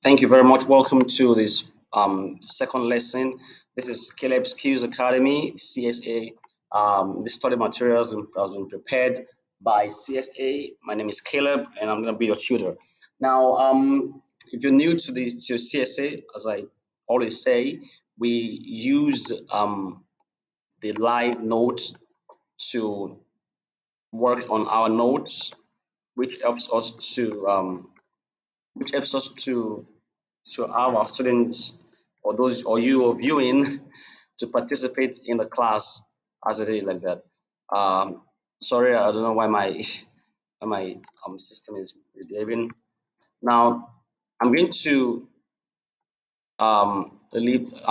Thank you very much. Welcome to this second lesson. This is Caleb Skills Academy, CSA. The study materials has been prepared by CSA. My name is Caleb, and I'm going to be your tutor. Now, if you're new to this to CSA, as I always say, we use the live notes to work on our notes, which helps us to which helps us to our students or those or you are viewing to participate in the class as it is like that. Um, Sorry, I don't know why my system is behaving. Now I'm going to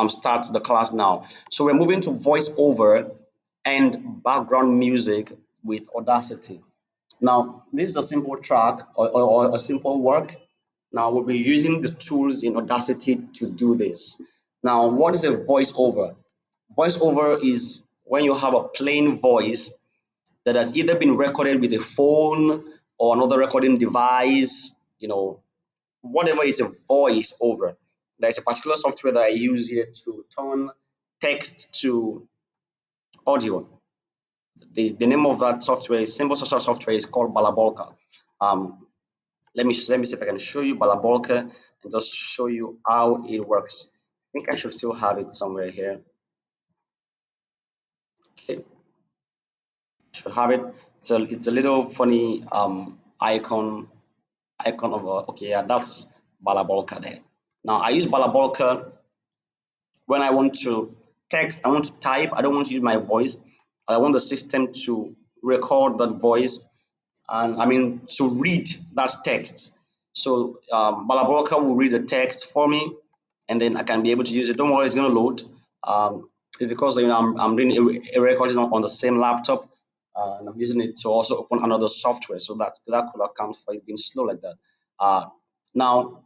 start the class now. So we're moving to voiceover and background music with Audacity. Now, this is a simple track or a simple work. Now, we'll be using the tools in Audacity to do this. Now, what is a voiceover? Voiceover is when you have a plain voice that has either been recorded with a phone or another recording device, whatever is a voice over. There's a particular software that I use here to turn text to audio. The name of that software, simple social software, is called Balabolka. Um, let me see if I can show you Balabolka and just show you how it works. I think I should still have it somewhere here. Okay, should have it. So it's a little funny icon of okay, yeah, that's Balabolka there. Now I use Balabolka when I want to text, I want to type, I don't want to use my voice. I want the system to record that voice and I mean to read that text. So Balaboka will read the text for me and then I can be able to use it. Don't worry, it's going to load. It's because I'm doing a recording on the same laptop and I'm using it to also open another software. So that could account for it being slow like that. Uh, Now,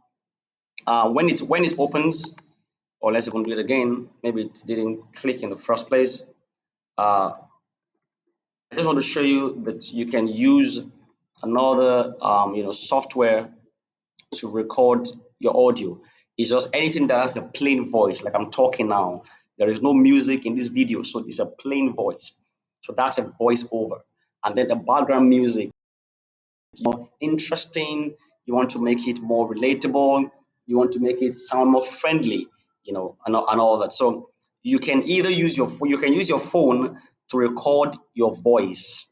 when it opens, or let's even do it again. Maybe it didn't click in the first place. Uh, I just want to show you that you can use another software to record your audio. It's just anything that has a plain voice, like I'm talking now. There is no music in this video, so it's a plain voice. So that's a voiceover. And then the background music more interesting, you want to make it more relatable, you want to make it sound more friendly, and all that. So you can use your phone to record your voice,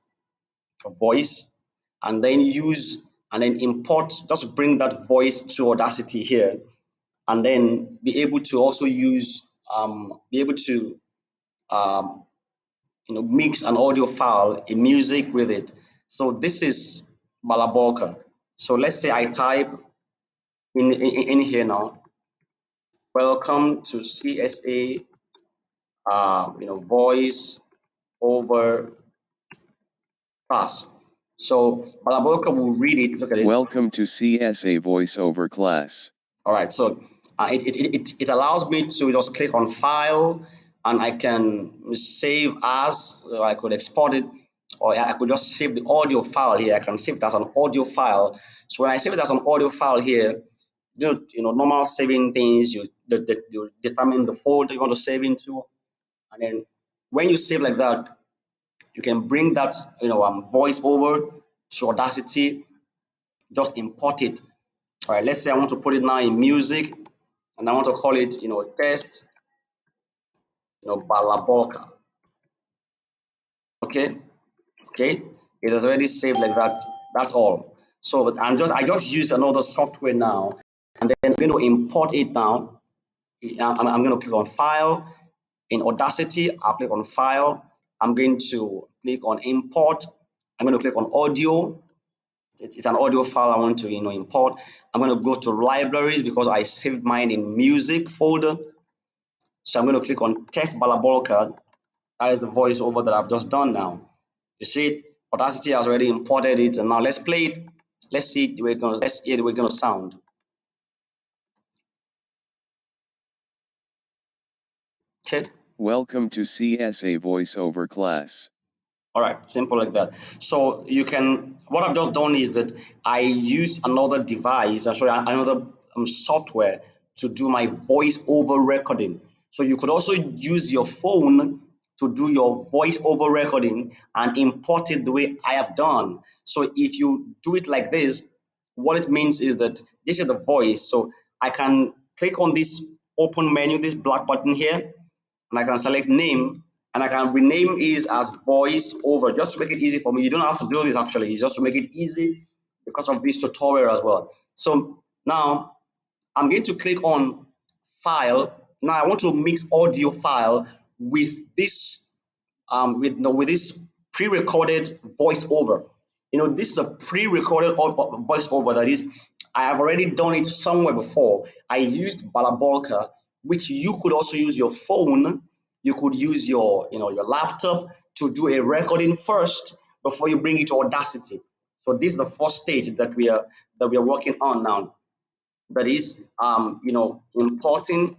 and then import, just bring that voice to Audacity here, and then be able to also be able to um, mix an audio file, a music with it. So this is Balabolka. So let's say I type in here now. Welcome to CSA, voice over class. So Balabolka will read it. Look at it. Welcome to CSA voiceover class. All right. So it allows me to just click on file and I can save as, or I could export it, or I could just save the audio file here. I can save it as an audio file. So when I save it as an audio file here, normal saving things, you determine the folder you want to save into, and then when you save like that, you can bring that voice over to Audacity, just import it. All right, let's say I want to put it now in music, and I want to call it test Balabolka. Okay, okay, it has already saved like that. That's all. So but I just use another software now, and then I'm going to import it now. I'm going to click on file in Audacity. I'll click on file. I'm going to click on import. I'm going to click on audio. It's an audio file I want to import. I'm going to go to libraries because I saved mine in music folder. So I'm going to click on test Balabolka. That is the voiceover that I've just done now. You see, Audacity has already imported it, and now let's play it. Let's hear the way it's gonna sound. Okay. Welcome to CSA voiceover class. All right, simple like that. So you can. What I've just done is that I used another device. Sorry, another software to do my voice over recording. So you could also use your phone to do your voice over recording and import it the way I have done. So if you do it like this, what it means is that this is the voice. So I can click on this open menu, this black button here, and I can select name, and I can rename it as voice over just to make it easy for me. You don't have to do this actually, it's just to make it easy because of this tutorial as well. So now I'm going to click on file. Now I want to mix audio file with this with no with this pre-recorded voiceover. This is a pre-recorded voiceover. That is, I have already done it somewhere before. I used Balabolka, which you could also use your phone. You could use your laptop to do a recording first before you bring it to Audacity. So this is the first stage that we are working on now. That is, importing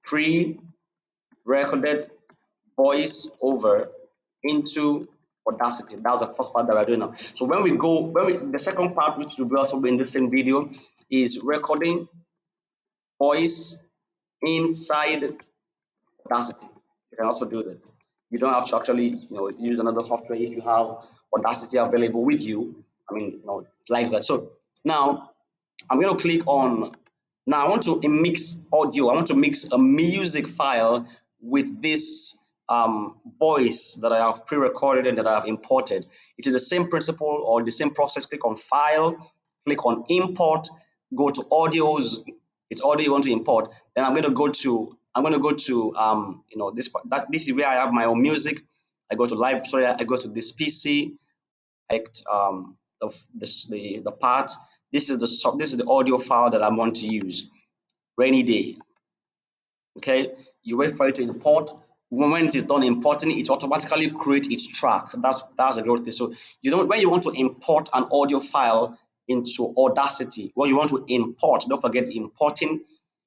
pre-recorded voice over into Audacity. That's the first part that we're doing now. So the second part, which will be also in the same video, is recording voice inside Audacity. You can also do that. You don't have to actually, use another software if you have Audacity available with you. I mean, like that. So now I'm going to click on. Now I want to mix audio. I want to mix a music file with this voice that I have pre-recorded and that I have imported. It is the same principle or the same process. Click on File, click on Import, go to Audios. It's audio you want to import. Then I'm going to go to this is where I have my own music. I go to live. Sorry, I go to this PC. The part. This is the audio file that I want to use. Rainy day. Okay, you wait for it to import. When it is done importing, it automatically creates its track. That's a good thing. So when you want to import an audio file into Audacity, when you want to import, don't forget importing.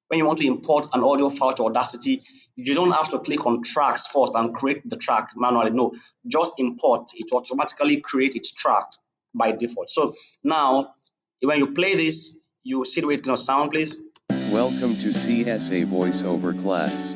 When you want to import an audio file to Audacity, you don't have to click on tracks first and create the track manually. No, just import. It automatically creates its track by default. So now, when you play this, you see the way it's gonna sound, please. Welcome to CSA voiceover class.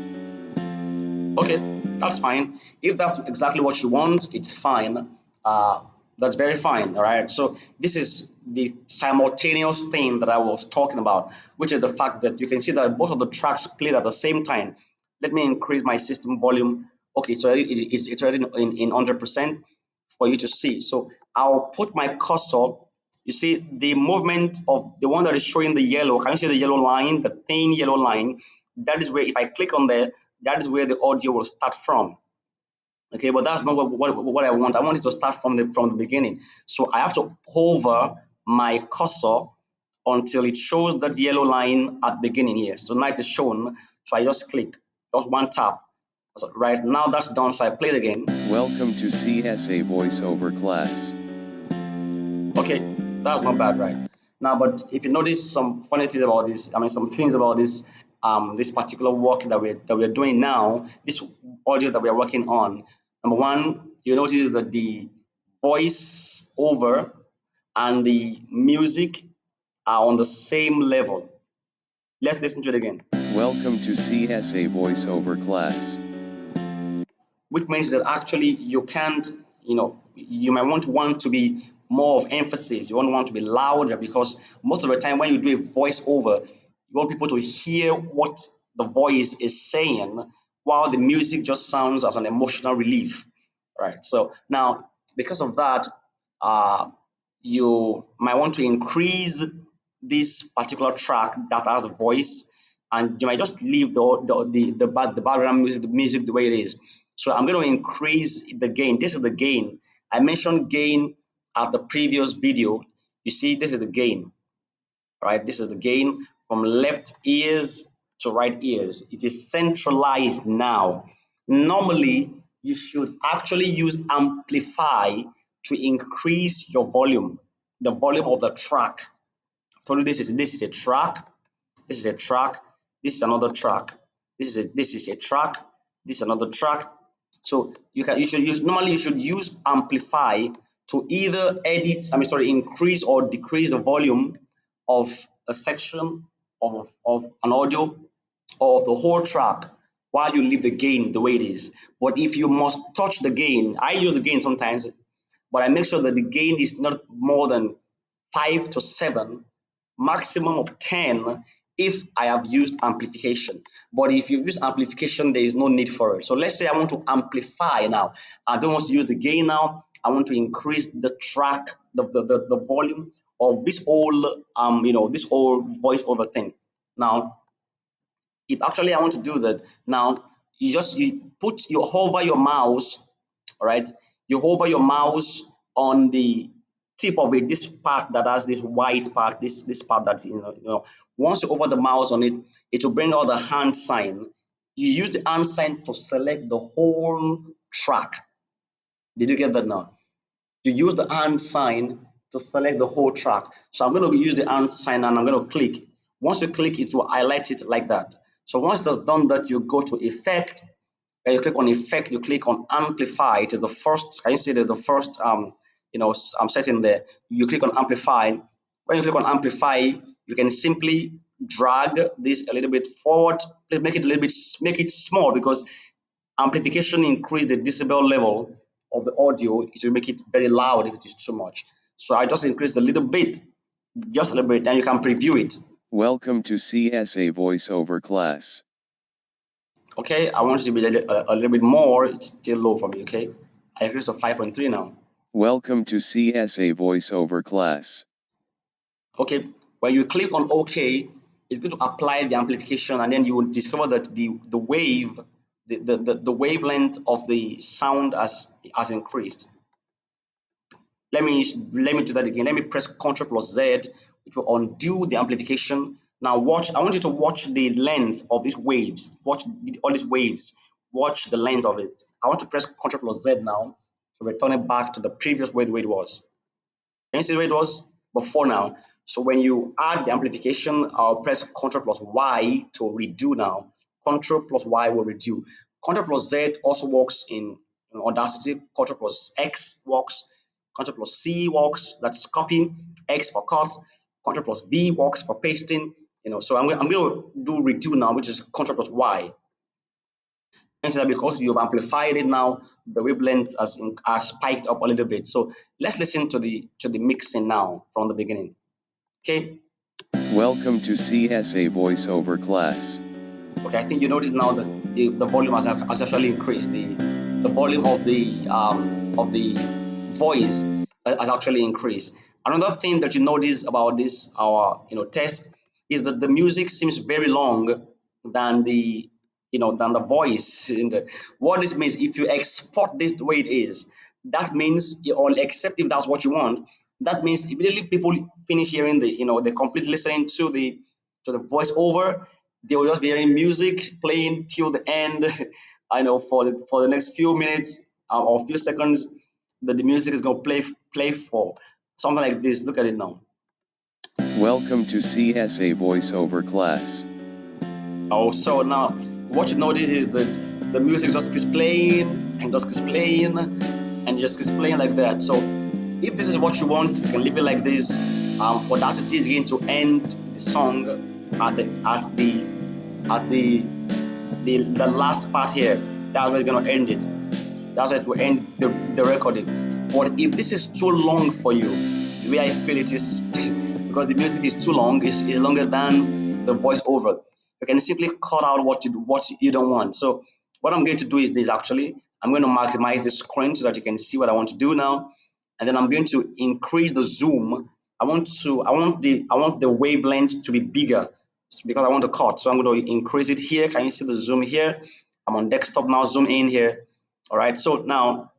Okay, that's fine. If that's exactly what you want, it's fine. That's very fine. All right. So this is the simultaneous thing that I was talking about, which is the fact that you can see that both of the tracks played at the same time. Let me increase my system volume. Okay, so it's already in 100% for you to see. So I'll put my cursor. You see the movement of the one that is showing the yellow. Can you see the yellow line, the thin yellow line? That is where, if I click on there, that is where the audio will start from. Okay, but that's not what I want. I want it to start from the beginning. So I have to hover my cursor until it shows that yellow line at the beginning here. So now it is shown. So I just click, just one tap. So right now that's done. So I play it again. Welcome to CSA voiceover class. Okay, that's not bad, right? Now, but if you notice some funny things about this, I mean, some things about this particular work that we're doing now, this audio that we are working on. Number one, you notice that the voice over and the music are on the same level. Let's listen to it again. Welcome to CSA voiceover class. Which means that actually you can't, you might want to be more of emphasis. You want to be louder, because most of the time when you do a voiceover, you want people to hear what the voice is saying, while the music just sounds as an emotional relief. Right. So now, because of that, uh, you might want to increase this particular track that has a voice, and you might just leave the background music the way it is. So I'm going to increase the gain. This is the gain. I mentioned gain at the previous video. You see, this is the gain. Right? This is the gain from left ears to right ears. It is centralized now. Normally, you should actually use amplify to increase your volume, the volume of the track. So this is a track, this is a track, this is another track, this is a track, this is another track. So you should use amplify to either increase or decrease the volume of a section of an audio or of the whole track while you leave the gain the way it is. But if you must touch the gain, I use the gain sometimes, but I make sure that the gain is not more than 5 to 7, maximum of 10 if I have used amplification. But if you use amplification, there is no need for it. So let's say I want to amplify now. I don't want to use the gain now. I want to increase the track, the volume of this whole this whole voiceover thing. Now, if actually I want to do that, now you hover your mouse, all right? You hover your mouse on the tip of it, this part that has this white part, this part that's once you hover the mouse on it, it will bring out the hand sign. You use the hand sign to select the whole track. Did you get that now? You use the hand sign to select the whole track. So I'm going to use the hand sign and I'm going to click. Once you click, it will highlight it like that. So once it has done that, you go to effect. When you click on effect, you click on amplify. It is the first. Can you see there's the first I'm setting there. You click on amplify. When you click on amplify, you can simply drag this a little bit forward. Make it a little bit, make it small, because amplification increase the decibel level of the audio. It will make it very loud if it is too much. So I just increase a little bit, just a little bit, and you can preview it. Welcome to CSA voiceover class. Okay, I want it to be a little bit more. It's still low for me. Okay, I increase to 5.3 now. Welcome to CSA voiceover class. Okay, when you click on OK, it's going to apply the amplification, and then you will discover that the wave, the wavelength of the sound has increased. Let me do that again. Let me press Ctrl plus Z, which will undo the amplification. Now watch. I want you to watch the length of these waves. Watch all these waves. Watch the length of it. I want to press Ctrl plus Z now to return it back to the previous way the way it was. Can you see where it was before now? So when you add the amplification, I'll press Ctrl plus Y to redo now. Ctrl plus Y will redo. Ctrl plus Z also works in Audacity. Ctrl plus X works. Ctrl plus C works. That's copy. X for cut. Ctrl plus V works for pasting. So I'm going to do redo now, which is Ctrl plus Y. And so because you've amplified it now, the wavelength has spiked up a little bit. So let's listen to the mixing now from the beginning. Okay. Welcome to CSA voiceover class. Okay, I think you notice now that the volume has actually increased. The volume of the voice has actually increased. Another thing that you notice about this our test is that the music seems very long than the voice. What this means, if you export this the way it is, that means, or except if that's what you want, that means immediately people finish hearing the complete listening to the voiceover, they will just be hearing music playing till the end. I know for the next few minutes or few seconds that the music is going to play for something like this. Look at it now. Welcome to CSA voiceover class. Oh, so now what you notice is that the music just keeps playing and just keeps playing and just keeps playing like that. So if this is what you want, you can leave it like this. Audacity is going to end the song at the last part here. That's where it's going to end it. That's where it will end the recording. But if this is too long for you, the way I feel it is because the music is too long, is longer than the voiceover. You can simply cut out what you don't want. So what I'm going to do is this actually. I'm going to maximize the screen so that you can see what I want to do now. And then I'm going to increase the zoom. I want the wavelength to be bigger because I want to cut. So I'm going to increase it here. Can you see the zoom here? I'm on desktop now, zoom in here. All right, so now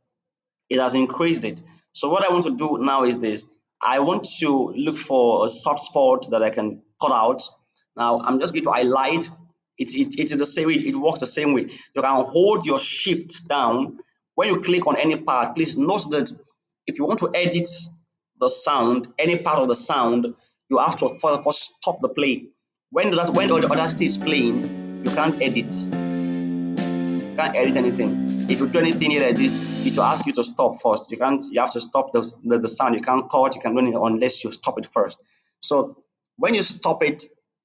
it has increased it. So what I want to do now is this. I want to look for a soft spot that I can cut out. Now I'm just going to highlight. It is the same way, it works the same way. You can hold your shift down. When you click on any part, please note that if you want to edit the sound, any part of the sound, you have to first stop the play. When the Audacity is playing, you can't edit. You can't edit anything. If you do anything here like this, it will ask you to stop first. You have to stop the sound. You can't cut, you can run it unless you stop it first. So when you stop it,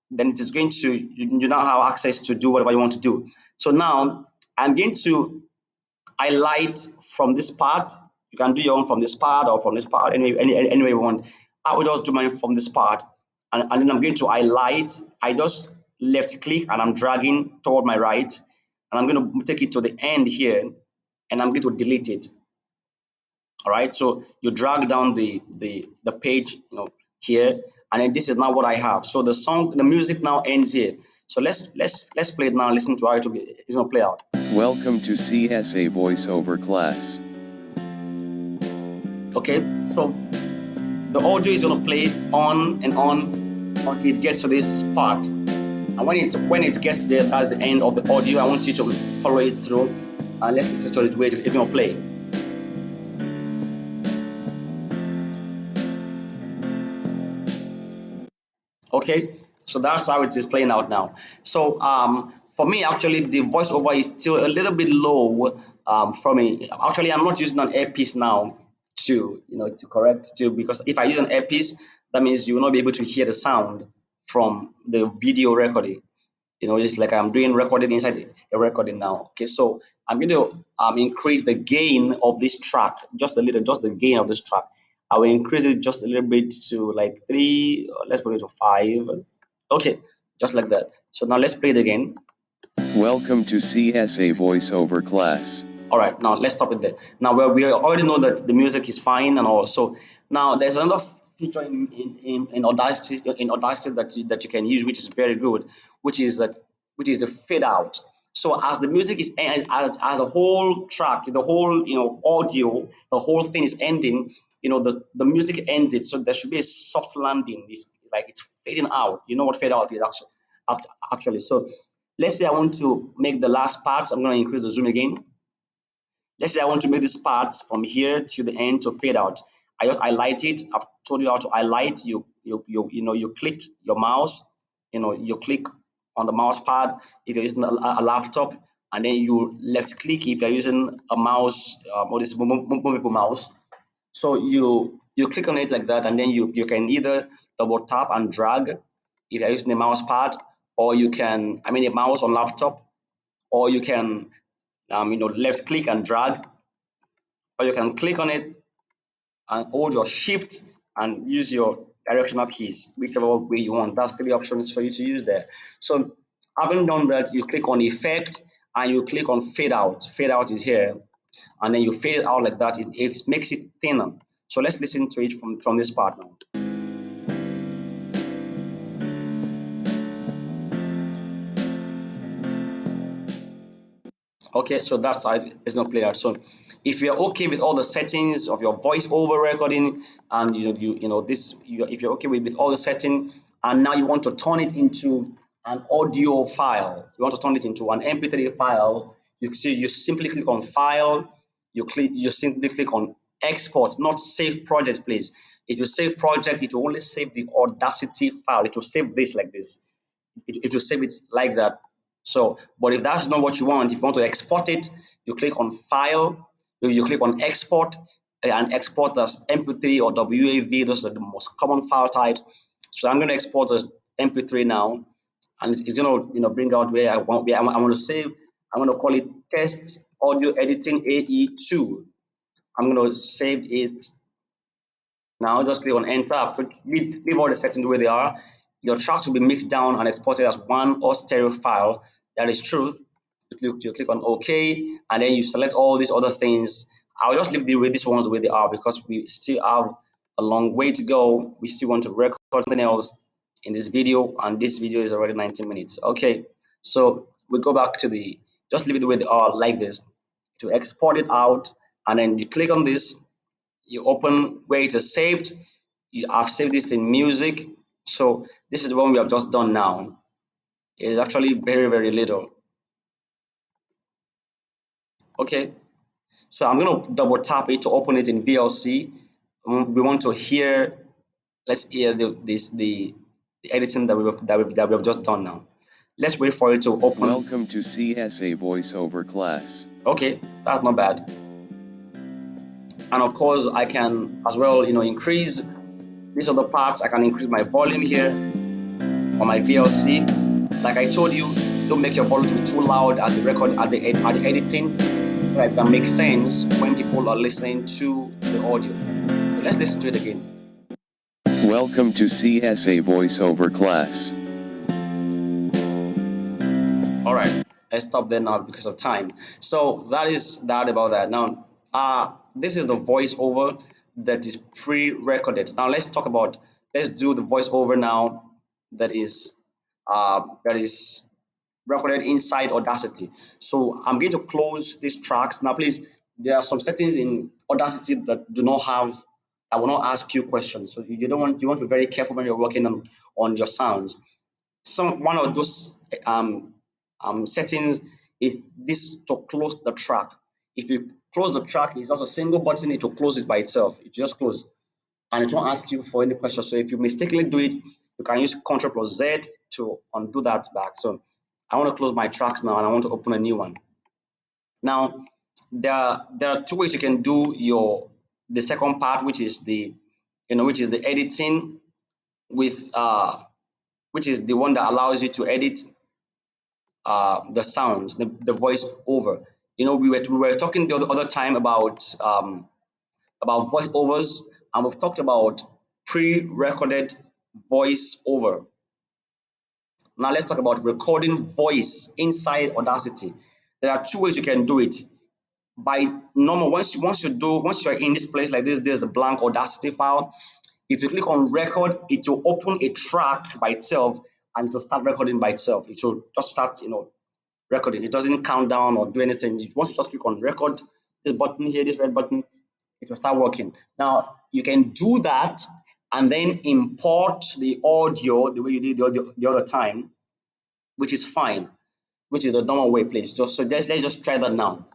then it is going to, you now have access to do whatever you want to do. So now I'm going to highlight from this part. You can do your own from this part or from this part, any way you want. I will just do mine from this part, and then I'm going to highlight. I just left click and I'm dragging toward my right, and I'm going to take it to the end here, and I'm going to delete it. All right, so you drag down the page, here, and then this is now what I have. So the music now ends here. So let's play it now. Listen to how it's gonna play out. Welcome to CSA voiceover class. Okay, so the audio is gonna play on and on until it gets to this part. And when it gets there, that's the end of the audio. I want you to follow it through, and let's listen to it where it's gonna play. Okay, so that's how it is playing out now. So for me, actually, the voiceover is still a little bit low for me. Actually, I'm not using an earpiece now to to correct to, because if I use an earpiece, that means you will not be able to hear the sound from the video recording. It's like I'm doing recording inside a recording now. Okay, so I'm going to increase the gain of this track just a little, just the gain of this track. I will increase it just a little bit to like three, let's put it to five. Okay, just like that. So now let's play it again. Welcome to CSA voiceover class. All right, now let's stop it there. Now we already know that the music is fine and all. So now there's another feature in Audacity that you can use, which is very good, which is the fade out. So as the music is as a whole track, the whole audio, the whole thing is ending. The music ended, so there should be a soft landing. It's like it's fading out. You know what fade out is actually. So let's say I want to make the last parts. I'm going to increase the zoom again. Let's say I want to make this part from here to the end to fade out. I just highlight it. I've told you how to highlight. You click your mouse. You click on the mouse pad if you're using a laptop, and then you left click if you're using a mouse or this movable mouse. So you click on it like that, and then you can either double tap and drag if you're using a mouse pad, or you can, I mean, a mouse on laptop, or you can left click and drag, or you can click on it and hold your shift and use your directional keys, whichever way you want. That's three options for you to use there. So having done that, you click on effect and you click on fade out. Fade out is here, and then you fade it out like that. It makes it thinner. So let's listen to it from this part now. Okay, so that's how it's gonna play out. So if you're okay with all the settings of your voice over recording, and if you're okay with all the setting, and now you want to turn it into an audio file, you want to turn it into an MP3 file, you simply click on file, you simply click on export, not save project, please. If you save project, it will only save the Audacity file. It will save this like this. It will save it like that. So, but if that's not what you want, if you want to export it, you click on File, you click on Export, and export as MP3 or WAV. Those are the most common file types. So I'm going to export as MP3 now, and it's going to bring out where I want to save. I'm going to call it Test Audio Editing AE2. I'm going to save it now. Just click on enter. Leave all the settings the way they are. Your tracks will be mixed down and exported as one or stereo file. That is truth. You click on OK, and then you select all these other things. I'll just leave these ones the way they are because we still have a long way to go. We still want to record something else in this video, and this video is already 19 minutes. Okay, so we go back to just leave it the way they are like this. To export it out, and then you click on this, you open where it is saved. I've saved this in music. So this is the one we have just done now. It's actually very, very little. Okay, so I'm going to double tap it to open it in VLC. We want to hear, let's hear the editing that we have just done now. Let's wait for it to open. Welcome to CSA voiceover class. Okay, that's not bad. And of course, I can as well, increase these other parts. I can increase my volume here. on my VLC. Like I told you, don't make your volume to be too loud at the record at the editing, so that it can make sense when people are listening to the audio. So let's listen to it again. Welcome to CSA voiceover class. All right, let's stop there now because of time. So that is that about that. Now, this is the voiceover that is pre-recorded. Now let's do the voiceover now that is recorded inside Audacity. So I'm going to close these tracks. Now, please, there are some settings in Audacity that do not have, I will not ask you questions. So you want to be very careful when you're working on your sounds. One of those settings is this to close the track. If you close the track, it's just a single button, it will close it by itself. It just close and it won't ask you for any questions. So if you mistakenly do it, you can use Ctrl plus Z to undo that back. So I want to close my tracks now and I want to open a new one. Now, there are two ways you can do the second part, which is the editing with which is the one that allows you to edit the sounds, the voice over. We were talking the other time about voiceovers, and we've talked about pre-recorded voice over. Now let's talk about recording voice inside Audacity. There are two ways you can do it. By normal, once you're in this place like this, there's the blank Audacity file. If you click on record, it will open a track by itself and it will start recording by itself. It will just start, recording. It doesn't count down or do anything. Once you just click on record, this button here, this red button, it will start working. Now you can do that and then import the audio the way you did the other time, which is fine, which is the normal way, please. Let's just try that now.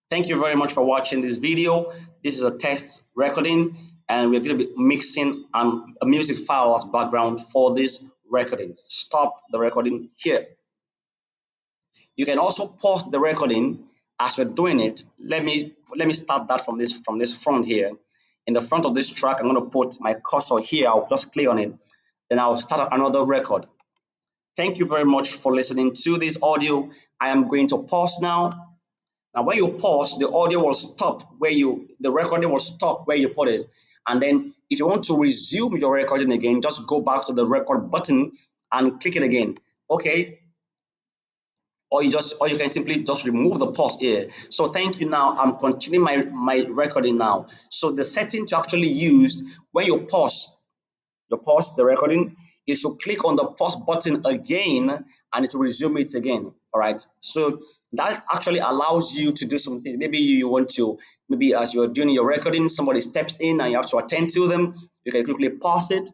Thank you very much for watching this video. This is a test recording, and we're going to be mixing a music file as background for this recording. Stop the recording here. You can also pause the recording as you're doing it. Let me start that from this front here. In the front of this track, I'm going to put my cursor here. I'll just click on it. Then I'll start another record. Thank you very much for listening to this audio. I am going to pause now. Now, when you pause, the audio will stop the recording will stop where you put it. And then if you want to resume your recording again, just go back to the record button and click it again. Okay, or you can simply just remove the pause here. So thank you. Now I'm continuing my recording now. So the setting to actually use when you pause the recording, you should click on the pause button again and it will resume it again. All right, so that actually allows you to do something. Maybe you want to, maybe as you're doing your recording, somebody steps in and you have to attend to them. You can quickly pause it.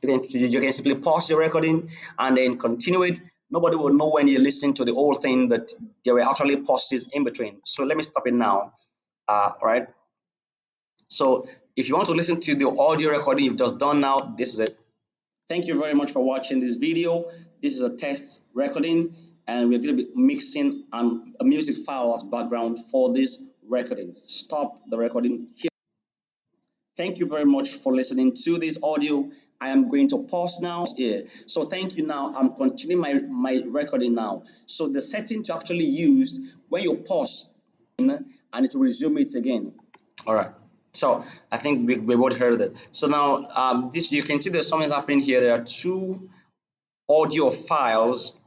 You can simply pause your recording and then continue it. Nobody will know when you listen to the whole thing that there were actually pauses in between. So let me stop it now. All right. So if you want to listen to the audio recording you've just done now, this is it. Thank you very much for watching this video. This is a test recording, and we're going to be mixing a music file as background for this recording. Stop the recording here. Thank you very much for listening to this audio. I am going to pause now here. So thank you. Now I'm continuing my recording now. So the setting to actually use when you pause and it will resume it again. All right. So I think we both heard it. So now this you can see there's something happening here. There are two audio files.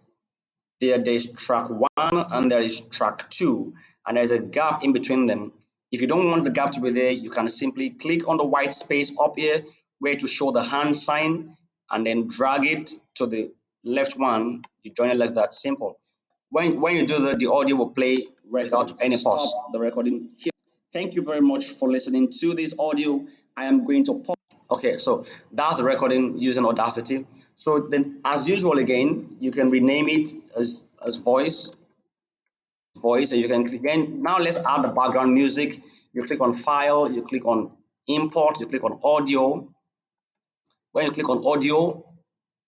There's track 1 and there is track 2, and there's a gap in between them. If you don't want the gap to be there, you can simply click on the white space up here where to show the hand sign and then drag it to the left one. You join it like that. Simple. When you do that, the audio will play without any pause. Stop the recording here. Thank you very much for listening to this audio. I am going to pause. Okay, so that's the recording using Audacity. So then, as usual, again, you can rename it as voice, and you can again. Now let's add the background music. You click on File, you click on Import, you click on Audio. When you click on Audio,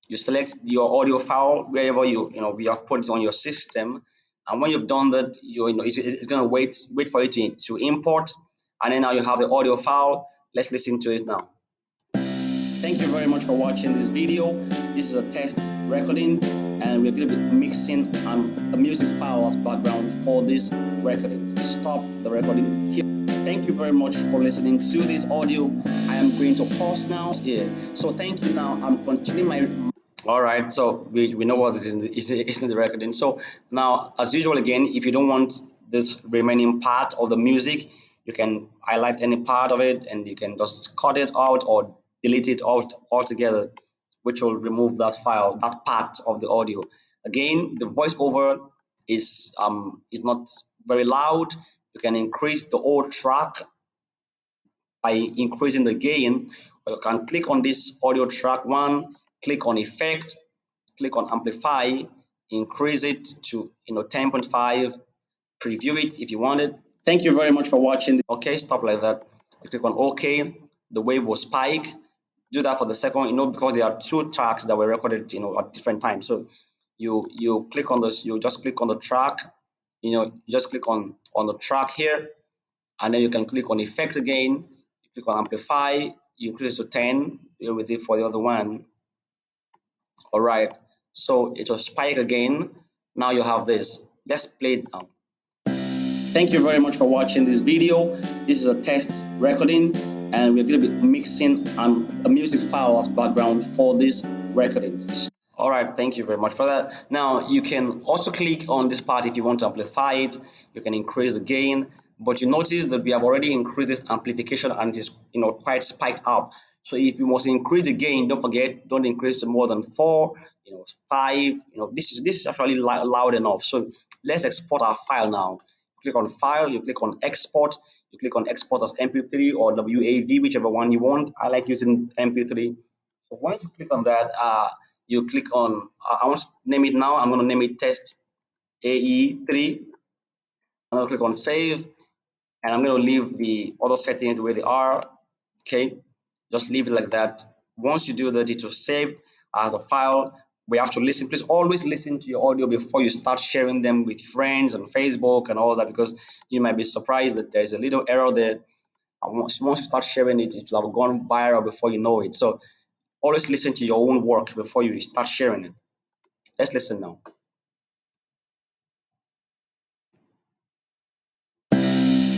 you select your audio file wherever you have put it on your system, and when you've done that, it's going to wait for it to import, and then now you have the audio file. Let's listen to it now. Thank you very much for watching this video. This is a test recording and we're going to be mixing a music file as background for this recording. Stop the recording here. Thank you very much for listening to this audio. I am going to pause now here. So thank you now. I'm continuing my all right, so we know what is in the recording. So now, as usual, again, if you don't want this remaining part of the music, you can highlight any part of it and you can just cut it out or delete it out altogether, which will remove that file, that part of the audio. Again, the voiceover is not very loud. You can increase the whole track by increasing the gain, or you can click on this audio track one, click on effect, click on amplify, increase it to 10.5, preview it if you want it. Thank you very much for watching. Okay, stop like that. You click on OK, the wave will spike. Do that for the second, because there are two tracks that were recorded, at different times. So you click on this, you just click on the track, you just click on the track here, and then you can click on effect again, you click on amplify, you increase to 10, deal with it for the other one. All right, so it will spike again. Now you have this. Let's play it now. Thank you very much for watching this video. This is a test recording and we're going to be mixing a music file as background for this recording. All right, thank you very much for that. Now you can also click on this part if you want to amplify it. You can increase the gain, but you notice that we have already increased this amplification and it is quite spiked up. So if you must increase the gain, don't forget, don't increase to more than 4, 5. This is actually loud enough. So let's export our file now. Click on file, you click on export, you click on export as MP3 or WAV, whichever one you want. I like using MP3. So once you click on that, you click on, I want to name it now. I'm going to name it test AE3. I'm going to click on save and I'm going to leave the other settings the way they are. Okay, just leave it like that. Once you do that, it will save as a file. We have to listen. Please always listen to your audio before you start sharing them with friends on Facebook and all that, because you might be surprised that there's a little error there. And once you start sharing it, it will have gone viral before you know it. So always listen to your own work before you start sharing it. Let's listen now.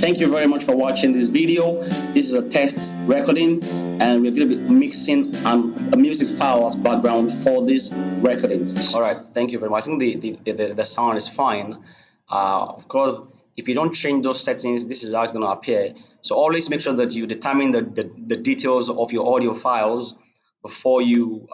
Thank you very much for watching this video. This is a test recording and we're going to be mixing a music file as background for this recording. All right, thank you very much. I think the sound is fine. Of course, if you don't change those settings, this is how it's going to appear. So always make sure that you determine the details of your audio files before you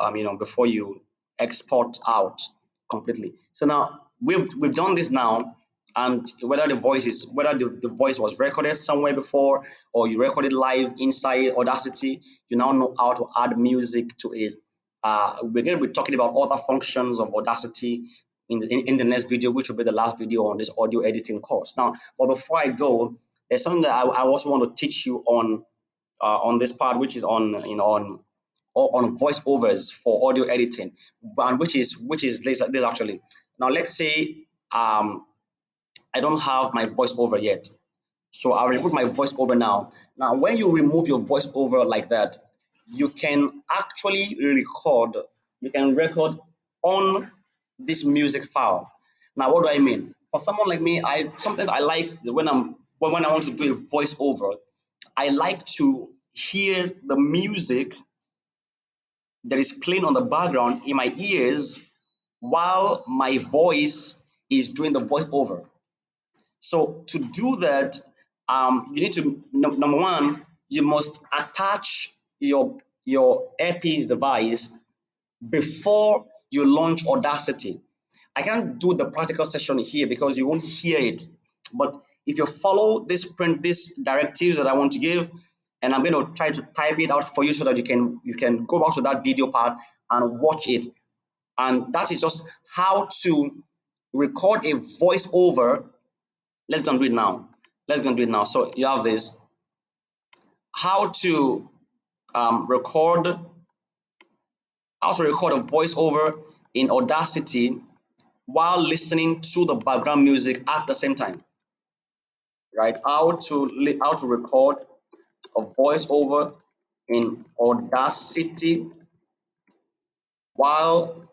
export out completely. So now we've done this now, and whether the voice was recorded somewhere before or you recorded live inside Audacity, you now know how to add music to it. We're going to be talking about other functions of Audacity in the next video, which will be the last video on this audio editing course. Now, but before I go, there's something that I also want to teach you on this part, which is on voiceovers for audio editing, and which is this actually. Now, let's say I don't have my voiceover yet. So I'll remove my voiceover now. Now, when you remove your voiceover like that, you can actually record on this music file. Now, what do I mean? For someone like me, sometimes I like when I want to do a voiceover, I like to hear the music that is playing on the background in my ears while my voice is doing the voiceover. So to do that, you need to number one, you must attach your earpiece device before you launch Audacity. I can't do the practical session here because you won't hear it. But if you follow these directives that I want to give, and I'm going to try to type it out for you so that you can go back to that video part and watch it. And that is just how to record a voiceover. Let's go and do it now. Let's go and do it now. So you have this. How to record a voiceover in Audacity while listening to the background music at the same time. Right? How to record a voiceover in Audacity while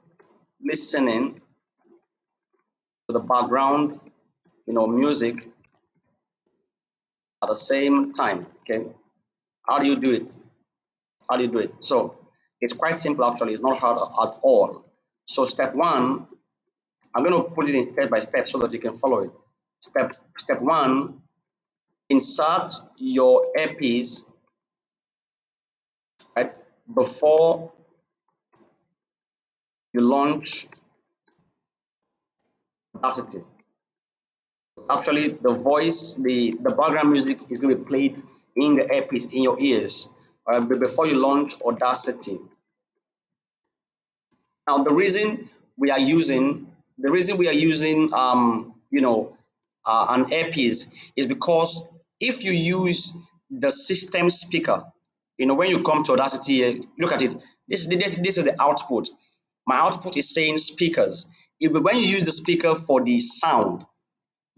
listening to the background, music at the same time. Okay, how do you do it? How do you do it? So it's quite simple actually. It's not hard at all. So step one, I'm going to put it in step by step so that you can follow it. Step one, insert your earpiece right before you launch Audacity. Actually, the background music is going to be played in the earpiece in your ears before you launch Audacity. Now, the reason we are using an earpiece is because if you use the system speaker, when you come to Audacity, look at it. This is the output. My output is saying speakers. If when you use the speaker for the sound,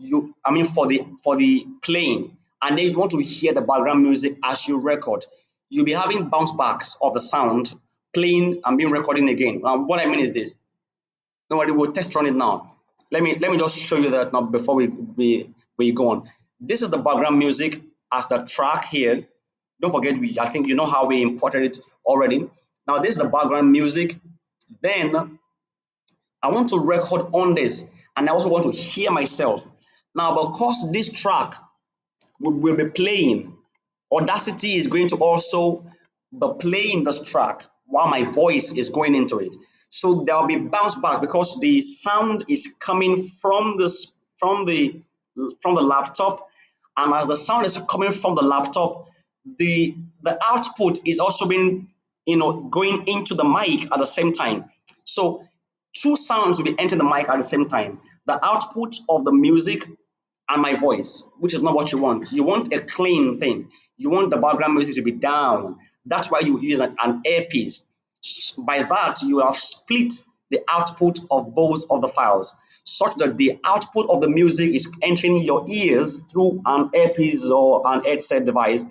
for the playing, and then you want to hear the background music as you record, you'll be having bounce backs of the sound playing and being recording again. What I mean is this. Don't worry, we'll test run it now. Let me just show you that now before we go on. This is the background music as the track here. Don't forget, I think you know how we imported it already. Now this is the background music. Then I want to record on this, and I also want to hear myself. Now, because this track will be playing, Audacity is going to also be playing this track while my voice is going into it. So there'll be bounce back because the sound is coming from the laptop, and as the sound is coming from the laptop, the output is also being going into the mic at the same time. So two sounds will be entering the mic at the same time. The output of the music and my voice, which is not what you want. You want a clean thing. You want the background music to be down. That's why you use an earpiece. By that, you have split the output of both of the files such that the output of the music is entering your ears through an earpiece or an headset device.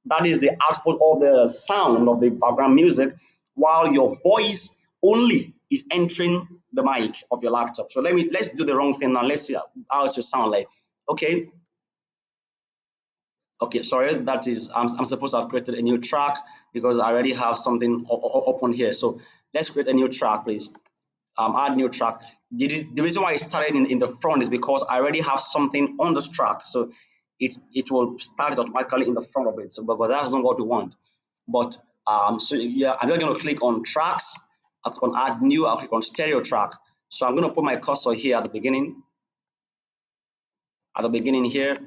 That is the output of the sound of the background music, while your voice only is entering the mic of your laptop. So let's do the wrong thing now. Let's see how it should sound like. Okay, okay, sorry, that is I'm supposed to have created a new track because I already have something open here. So let's create a new track, please. Add new track. The reason why I started in the front is because I already have something on this track. So it will start automatically in the front of it. So but that's not what we want. But so yeah, I'm just gonna click on tracks. I'll click on add new, I'll click on stereo track. So I'm gonna put my cursor here at the beginning here.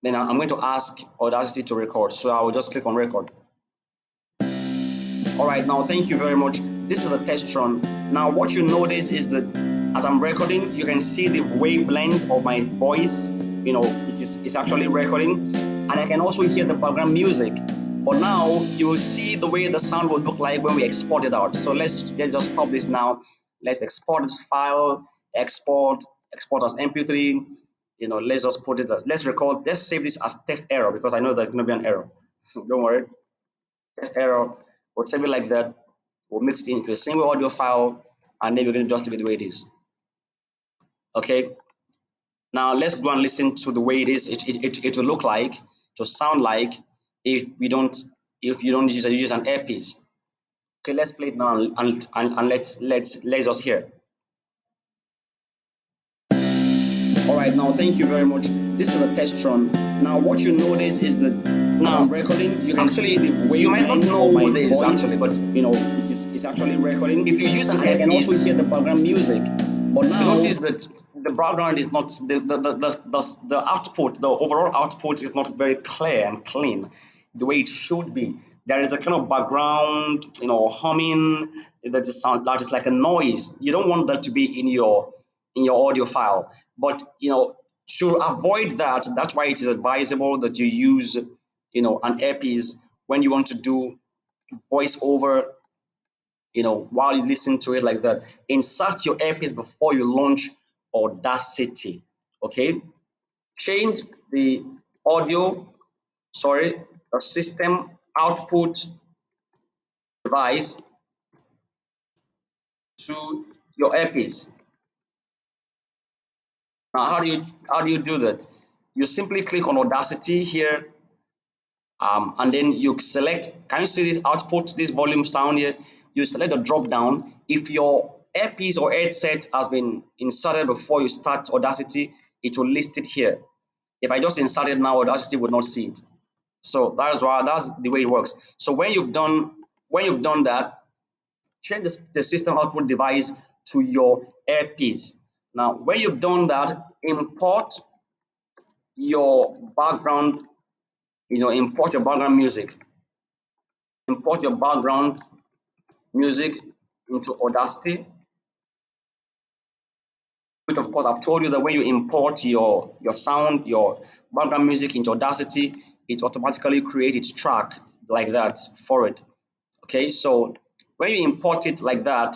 Then I'm going to ask Audacity to record. So I will just click on record. All right, now thank you very much. This is a test run. Now what you notice is that as I'm recording, you can see the wavelength of my voice. It's actually recording, and I can also hear the background music. But now you will see the way the sound will look like when we export it out. So let's just stop this now. Let's export this file, export as MP3. Let's just put it as let's record. Let's save this as test error because I know there's going to be an error. So don't worry. Test error. We'll save it like that. We'll mix it into a single audio file, and then we're going to just leave it the way it is. Okay. Now let's go and listen to the way it is. It will look like, to sound like, if you don't use an earpiece. Okay, let's play it now and let's just hear. All right, now thank you very much. This is a test run. Now what you notice is that now I'm recording. You can actually see the way you might not know what this is actually, but it's actually recording. If you use an earpiece, I can also hear the background music. But now you notice that the background is not the output, the overall output is not very clear and clean the way it should be. There is a kind of background, humming that just sound that is like a noise. You don't want that to be in your audio file. But to avoid that, that's why it is advisable that you use an earpiece when you want to do voiceover, while you listen to it like that. Insert your earpiece before you launch Audacity. Okay, change the audio, sorry, the system output device to your earpiece. Now, how do you do that? You simply click on Audacity here, and then you select. Can you see this output, this volume sound here? You select the drop down. If your earpiece or headset has been inserted before you start Audacity, it will list it here. If I just insert it now, Audacity would not see it. So that's the way it works. So when you've done that, change the system output device to your earpiece. Now, when you've done that, your background, import your background music. Import your background music into Audacity, which of course I've told you that when you import your sound, your background music into Audacity, it automatically creates its track like that for it. Okay, so when you import it like that,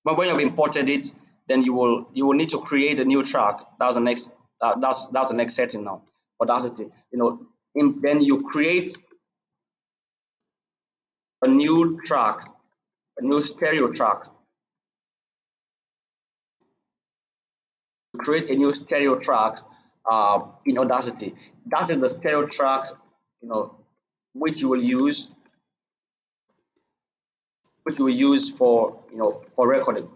but when you've imported it, then you will need to create a new track. That's the next that's the next setting now. Audacity. Then you create a new track, a new stereo track. Create a new stereo track in Audacity. That is the stereo track, you know, which you will use, for recording,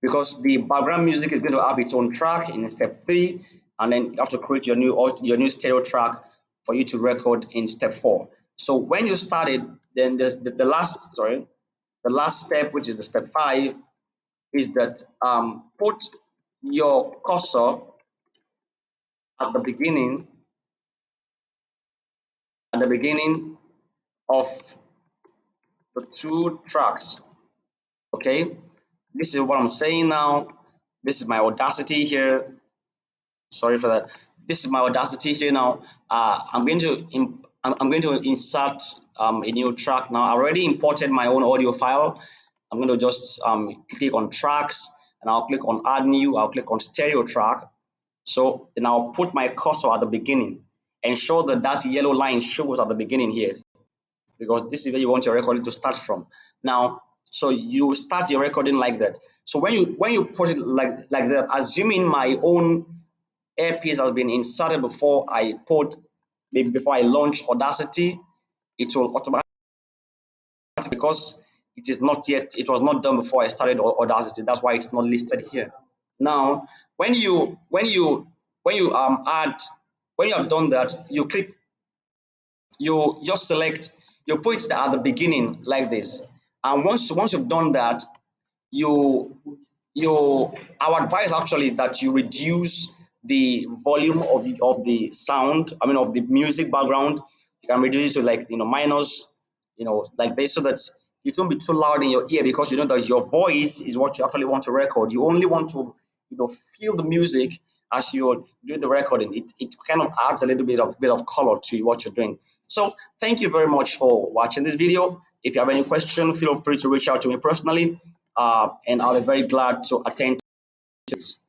because the background music is going to have its own track in step 3, and then you have to create your new stereo track for you to record in step 4. So when you started, then the last step, which is the step 5, is that put your cursor at the beginning of the two tracks. Okay, this is what I'm saying now. This is my Audacity here. Sorry for that. This is my Audacity here now. I'm going to insert a new track now. I already imported my own audio file. I'm going to just click on tracks, and I'll click on add new. I'll click on stereo track. So then I'll put my cursor at the beginning. Ensure that yellow line shows at the beginning here, because this is where you want your recording to start from. Now, so you start your recording like that. So when you put it like that, assuming my own earpiece has been inserted before I put, maybe before I launch Audacity, it will automatically, because it was not done before I started Audacity. That's why it's not listed here. Now, when you when you have done that, you just select, you put it at the beginning like this, and once you've done that, you you our advice actually that you reduce the volume of the sound, I mean of the music background. You can reduce it to, like, minus, like this, so that it won't be too loud in your ear, because you know that your voice is what you actually want to record. You only want to feel the music as you're doing the recording. It kind of adds a little bit of color to what you're doing. So thank you very much for watching this video. If you have any question, feel free to reach out to me personally, and I'll be very glad to attend to this.